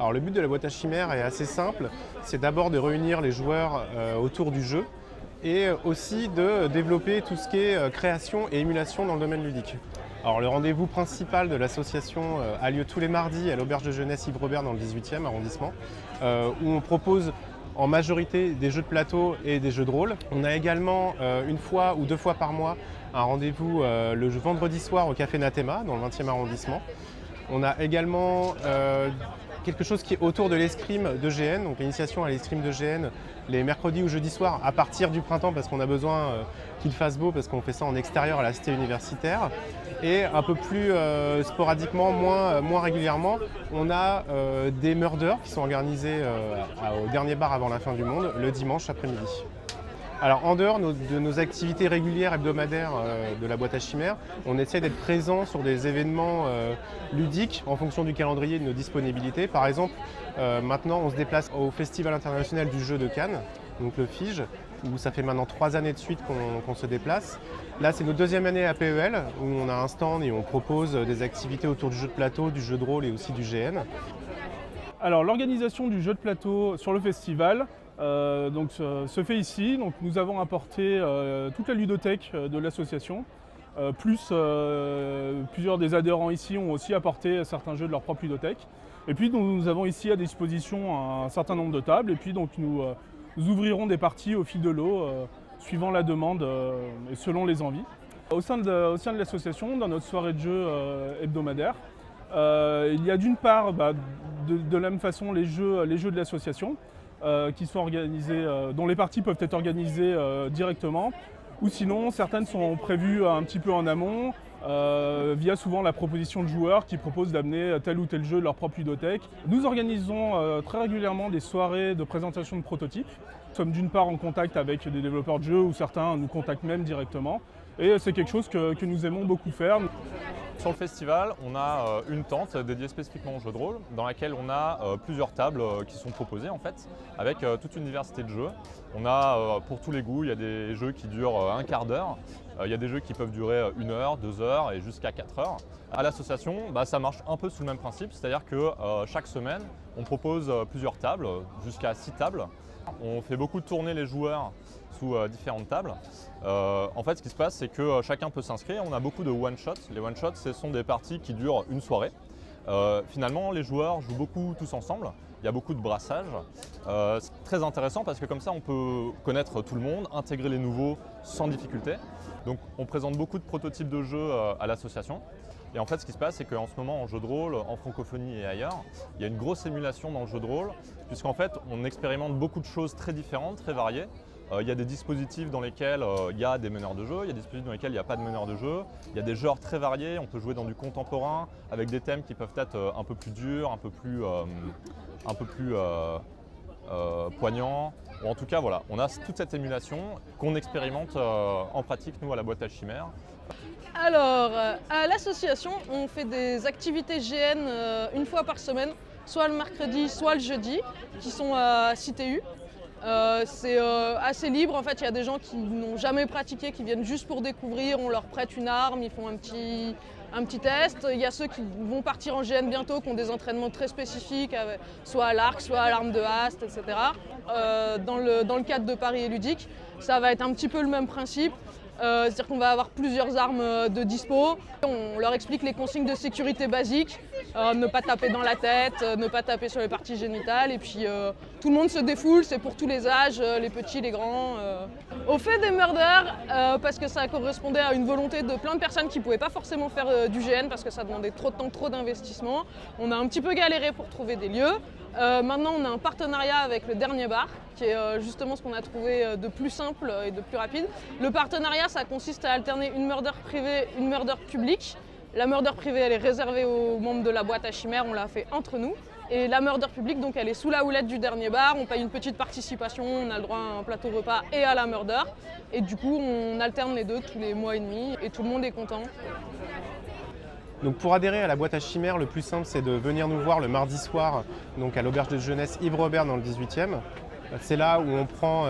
Alors le but de la boîte à chimères est assez simple, c'est d'abord de réunir les joueurs autour du jeu et aussi de développer tout ce qui est création et émulation dans le domaine ludique. Alors le rendez-vous principal de l'association a lieu tous les mardis à l'auberge de jeunesse Yves Robert dans le 18e arrondissement, où on propose en majorité des jeux de plateau et des jeux de rôle. On a également une fois ou deux fois par mois un rendez-vous le vendredi soir au Café Natema dans le 20e arrondissement. On a également quelque chose qui est autour de l'escrime de GN, donc l'initiation à l'escrime de GN les mercredis ou jeudis soirs à partir du printemps parce qu'on a besoin qu'il fasse beau parce qu'on fait ça en extérieur à la cité universitaire. Et un peu plus sporadiquement, moins régulièrement, on a des murders qui sont organisés au dernier bar avant la fin du monde le dimanche après-midi. Alors en dehors de nos activités régulières hebdomadaires de la boîte à chimères, on essaie d'être présent sur des événements ludiques en fonction du calendrier et de nos disponibilités. Par exemple, maintenant on se déplace au Festival international du jeu de Cannes, donc le FIGE, où ça fait maintenant 3 années de suite qu'on se déplace. Là c'est notre deuxième année à PEL, où on a un stand et on propose des activités autour du jeu de plateau, du jeu de rôle et aussi du GN. Alors l'organisation du jeu de plateau sur le festival se fait ici. Donc, nous avons apporté toute la ludothèque de l'association, plusieurs des adhérents ici ont aussi apporté certains jeux de leur propre ludothèque. Et puis nous avons ici à disposition un certain nombre de tables et puis donc nous ouvrirons des parties au fil de l'eau suivant la demande et selon les envies. Au sein de l'association, dans notre soirée de jeux hebdomadaire, il y a d'une part de la même façon les jeux de l'association qui sont organisés, dont les parties peuvent être organisées directement, ou sinon certaines sont prévues un petit peu en amont via souvent la proposition de joueurs qui proposent d'amener tel ou tel jeu de leur propre ludothèque. Nous organisons très régulièrement des soirées de présentation de prototypes. Nous sommes d'une part en contact avec des développeurs de jeux ou certains nous contactent même directement et c'est quelque chose que nous aimons beaucoup faire. Sur le festival, on a une tente dédiée spécifiquement aux jeux de rôle dans laquelle on a plusieurs tables qui sont proposées en fait, avec toute une diversité de jeux. On a pour tous les goûts, il y a des jeux qui durent un quart d'heure, il y a des jeux qui peuvent durer 1 heure, 2 heures et jusqu'à 4 heures. À l'association, ça marche un peu sous le même principe, c'est-à-dire que chaque semaine, on propose plusieurs tables, jusqu'à 6 tables. On fait beaucoup tourner les joueurs sous différentes tables. En fait, ce qui se passe, c'est que chacun peut s'inscrire. On a beaucoup de one-shots. Les one-shots, ce sont des parties qui durent une soirée. Finalement, les joueurs jouent beaucoup tous ensemble. Il y a beaucoup de brassage. C'est très intéressant parce que comme ça, on peut connaître tout le monde, intégrer les nouveaux sans difficulté. Donc, on présente beaucoup de prototypes de jeux à l'association. Et en fait, ce qui se passe, c'est qu'en ce moment, en jeu de rôle, en francophonie et ailleurs, il y a une grosse émulation dans le jeu de rôle, puisqu'en fait, on expérimente beaucoup de choses très différentes, très variées. Il y a des dispositifs dans lesquels il y a des meneurs de jeu, il y a des dispositifs dans lesquels il n'y a pas de meneurs de jeu. Il y a des genres très variés, on peut jouer dans du contemporain, avec des thèmes qui peuvent être un peu plus durs, un peu plus poignants. Bon, en tout cas, voilà, on a toute cette émulation qu'on expérimente en pratique, nous, à la boîte à chimères. Alors, à l'association, on fait des activités GN une fois par semaine, soit le mercredi, soit le jeudi, qui sont à CTU. C'est assez libre, en fait, il y a des gens qui n'ont jamais pratiqué, qui viennent juste pour découvrir, on leur prête une arme, ils font un petit test. Il y a ceux qui vont partir en GN bientôt, qui ont des entraînements très spécifiques, soit à l'arc, soit à l'arme de haste, etc. Dans le cadre de Paris et Ludique, ça va être un petit peu le même principe. C'est-à-dire qu'on va avoir plusieurs armes de dispo. On leur explique les consignes de sécurité basiques, ne pas taper dans la tête, ne pas taper sur les parties génitales. Et puis tout le monde se défoule, c'est pour tous les âges, les petits, les grands. Au fait des murders, parce que ça correspondait à une volonté de plein de personnes qui ne pouvaient pas forcément faire du GN parce que ça demandait trop de temps, trop d'investissement. On a un petit peu galéré pour trouver des lieux. Maintenant, on a un partenariat avec le Dernier Bar, qui est justement ce qu'on a trouvé de plus simple et de plus rapide. Le partenariat, ça consiste à alterner une murder privée, une murder publique. La murder privée, elle est réservée aux membres de la boîte à chimères, on l'a fait entre nous. Et la murder publique, donc elle est sous la houlette du Dernier Bar, on paye une petite participation, on a le droit à un plateau repas et à la murder. Et du coup, on alterne les deux tous les mois et demi et tout le monde est content. Donc pour adhérer à la boîte à chimères, le plus simple c'est de venir nous voir le mardi soir donc à l'auberge de jeunesse Yves Robert dans le 18e. C'est là où on prend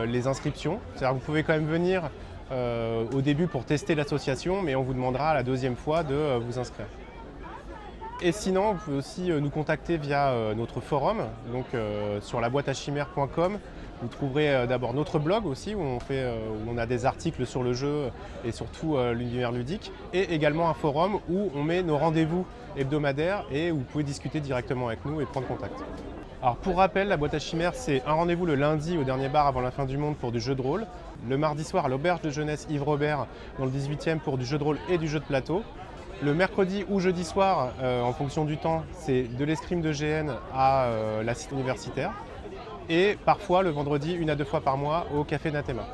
les inscriptions. C'est-à-dire que vous pouvez quand même venir au début pour tester l'association, mais on vous demandera la deuxième fois de vous inscrire. Et sinon, vous pouvez aussi nous contacter via notre forum, donc sur laboîteachimères.com. Vous trouverez d'abord notre blog aussi, où on a des articles sur le jeu et surtout l'univers ludique, et également un forum où on met nos rendez-vous hebdomadaires et où vous pouvez discuter directement avec nous et prendre contact. Alors pour rappel, la boîte à chimères, c'est un rendez-vous le lundi au dernier bar avant la fin du monde pour du jeu de rôle, le mardi soir à l'auberge de jeunesse Yves Robert dans le 18e pour du jeu de rôle et du jeu de plateau. Le mercredi ou jeudi soir, en fonction du temps, c'est de l'escrime de GN à la cité universitaire. Et parfois le vendredi, 1 à 2 fois par mois, au Café Natema.